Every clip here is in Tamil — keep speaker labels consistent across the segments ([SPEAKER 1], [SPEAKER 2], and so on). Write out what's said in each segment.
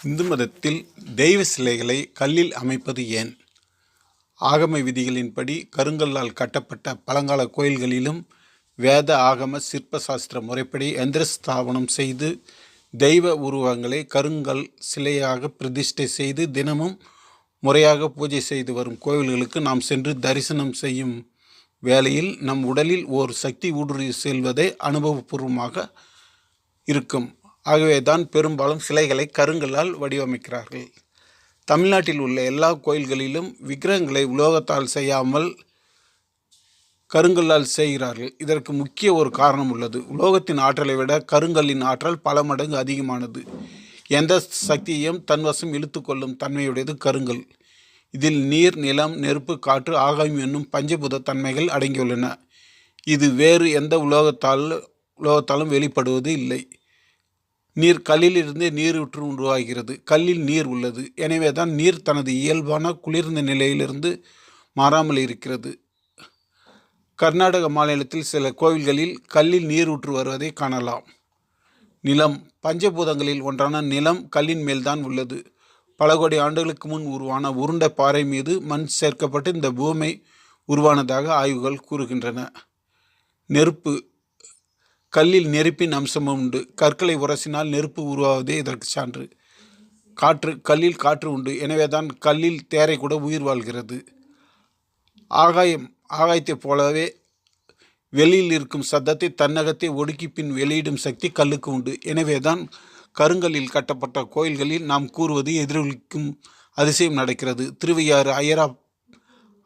[SPEAKER 1] இந்து மதத்தில் தெய்வ சிலைகளை கல்லில் அமைப்பது ஏன்? ஆகம விதிகளின்படி கருங்கல்லால் கட்டப்பட்ட பழங்கால கோயில்களிலும் வேத ஆகம சிற்ப சாஸ்திர முறைப்படி எந்திர ஸ்தாபனம் செய்து தெய்வ உருவங்களை கருங்கல் சிலையாக பிரதிஷ்டை செய்து தினமும் முறையாக பூஜை செய்து வரும் கோவில்களுக்கு நாம் சென்று தரிசனம் செய்யும் வேளையில் நம் உடலில் ஓர் சக்தி ஊடுருவி செல்வதே அனுபவபூர்வமாக இருக்கும். ஆகவே தான் பெரும்பாலும் சிலைகளை கருங்கல்லால் வடிவமைக்கிறார்கள். தமிழ்நாட்டில் உள்ள எல்லா கோயில்களிலும் விக்கிரகங்களை உலோகத்தால் செய்யாமல் கருங்கல்லால் செய்கிறார்கள். இதற்கு முக்கிய ஒரு காரணம் உள்ளது. உலோகத்தின் ஆற்றலை விட கருங்கல்லின் ஆற்றல் பல மடங்கு அதிகமானது. எந்த சக்தியையும் தன்வசம் இழுத்து கொள்ளும் தன்மையுடையது கருங்கல். இதில் நீர், நிலம், நெருப்பு, காற்று, ஆகாயம் என்னும் பஞ்சபூத தன்மைகள் அடங்கியுள்ளன. இது வேறு எந்த உலோகத்தாலும் வெளிப்படுவது இல்லை. நீர் கல்லிலிருந்து நீரூற்று உருவாகிறது. கல்லில் நீர் உள்ளது. எனவே தான் நீர் தனது இயல்பான குளிர்ந்த நிலையிலிருந்து மாறாமல் இருக்கிறது. கர்நாடக மாநிலத்தில் சில கோவில்களில் கல்லில் நீரூற்று வருவதை காணலாம். நிலம். பஞ்சபூதங்களில் ஒன்றான நிலம் கல்லின் மேல்தான் உள்ளது. பல கோடி ஆண்டுகளுக்கு முன் உருவான உருண்ட பாறை மீது மண் சேர்க்கப்பட்டு இந்த பூமி உருவானதாக ஆய்வுகள் கூறுகின்றன. நெருப்பு. கல்லில் நெருப்பின் அம்சமும் உண்டு. கற்களை உரசினால் நெருப்பு உருவாவதே இதற்கு சான்று. காற்று. கல்லில் காற்று உண்டு. எனவே தான் கல்லில் தேரை கூட உயிர் வாழ்கிறது. ஆகாயம். ஆகாயத்தைப் போலவே வெளியில் இருக்கும் சத்தத்தை தன்னகத்தை ஒடுக்கி பின் வெளியிடும் சக்தி கல்லுக்கு உண்டு. எனவே தான் கருங்கல்லில் கட்டப்பட்ட கோயில்களில் நாம் கூறுவது எதிரொலிக்கும் அதிசயம் நடக்கிறது. திருவையாறு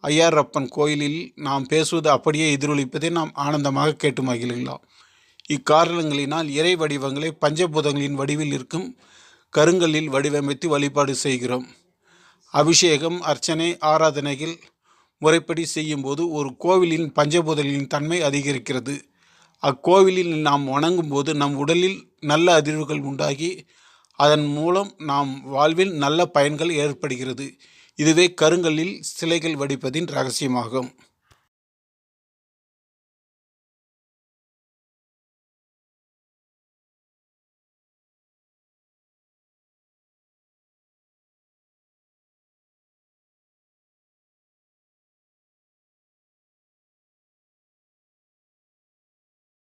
[SPEAKER 1] ஐயாரப்பன் கோயிலில் நாம் பேசுவது அப்படியே எதிரொலிப்பதை நாம் ஆனந்தமாக கேட்டு மகிழலாம். இக்காரணங்களினால் இறை வடிவங்களை பஞ்சபூதங்களின் வடிவில் இருக்கும் கருங்கல்லில் வடிவமைத்து வழிபாடு செய்கிறோம். அபிஷேகம், அர்ச்சனை, ஆராதனைகள் முறைப்படி செய்யும்போது ஒரு கோவிலின் பஞ்சபூதங்களின் தன்மை அதிகரிக்கிறது. அக்கோவிலில் நாம் வணங்கும் போது நம் உடலில் நல்ல அதிர்வுகள் உண்டாகி அதன் மூலம் நாம் வாழ்வில் நல்ல பயன்கள் ஏற்படுகிறது. இதுவே கருங்கல்லில் சிலைகள் வடிப்பதின் ரகசியமாகும்.